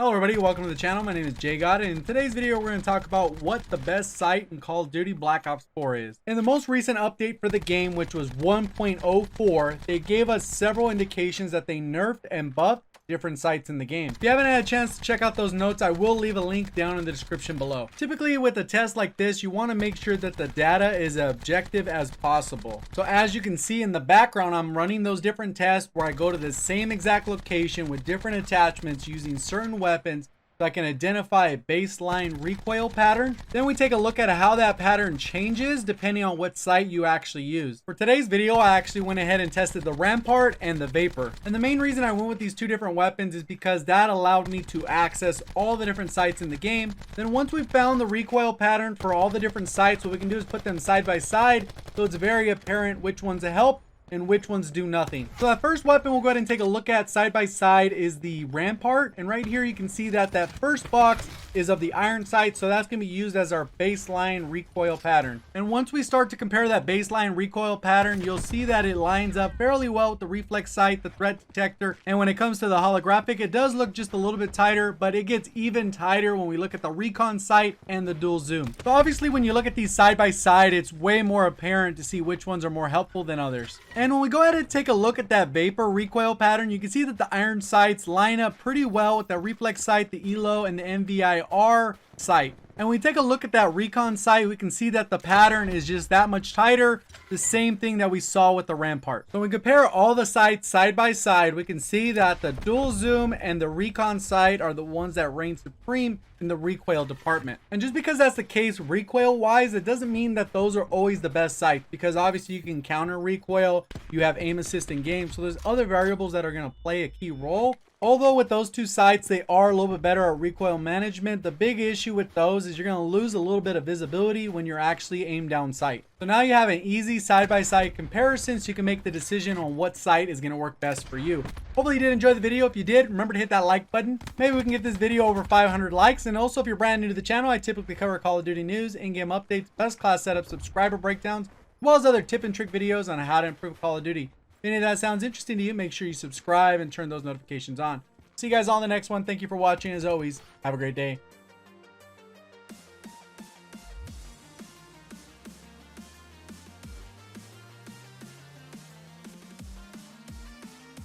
Hello everybody, welcome to the channel. My name is JGOD, and in today's video we're going to talk about what the best sight in Call of Duty Black Ops 4 is. In the most recent update for the game, which was 1.04, they gave us several indications that they nerfed and buffed different sights in the game. If you haven't had a chance to check out those notes, I will leave a link down in the description below. Typically with a test like this, you want to make sure that the data is as objective as possible. So as you can see in the background, I'm running those different tests where I go to the same exact location with different attachments using certain weapons so I can identify a baseline recoil pattern. Then we take a look at how that pattern changes depending on what sight you actually use. For today's video, I actually went ahead and tested the Rampart and the VAPR. And the main reason I went with these two different weapons is because that allowed me to access all the different sights in the game. Then once we found the recoil pattern for all the different sights, what we can do is put them side by side so it's very apparent which ones help and which ones do nothing. So that first weapon we'll go ahead and take a look at side by side is the Rampart, and right here you can see that that first box is of the iron sight, so that's going to be used as our baseline recoil pattern. And once we start to compare that baseline recoil pattern, you'll see that it lines up fairly well with the reflex sight, the threat detector, and when it comes to the holographic, it does look just a little bit tighter, but it gets even tighter when we look at the recon sight and the dual zoom. So obviously when you look at these side by side, it's way more apparent to see which ones are more helpful than others. And when we go ahead and take a look at that VAPR recoil pattern, you can see that the iron sights line up pretty well with the reflex sight, the ELO, and the MVIR sight. And when we take a look at that recon sight, we can see that the pattern is just that much tighter. The same thing that we saw with the Rampart. So when we compare all the sights side by side, we can see that the dual zoom and the recon sight are the ones that reign supreme in the recoil department. And just because that's the case recoil wise, it doesn't mean that those are always the best sights, because obviously you can counter recoil, you have aim assist in game, so there's other variables that are going to play a key role. Although with those two sights, they are a little bit better at recoil management, the big issue with those is you're going to lose a little bit of visibility when you're actually aimed down sight. So now you have an easy side-by-side comparison so you can make the decision on what sight is going to work best for you. Hopefully you did enjoy the video. If you did, remember to hit that like button. Maybe we can get this video over 500 likes. And also if you're brand new to the channel, I typically cover Call of Duty news, in-game updates, best class setups, subscriber breakdowns, as well as other tip and trick videos on how to improve Call of Duty. If any of that sounds interesting to you, make sure you subscribe and turn those notifications on. See you guys on the next one. Thank you for watching. As always, have a great day.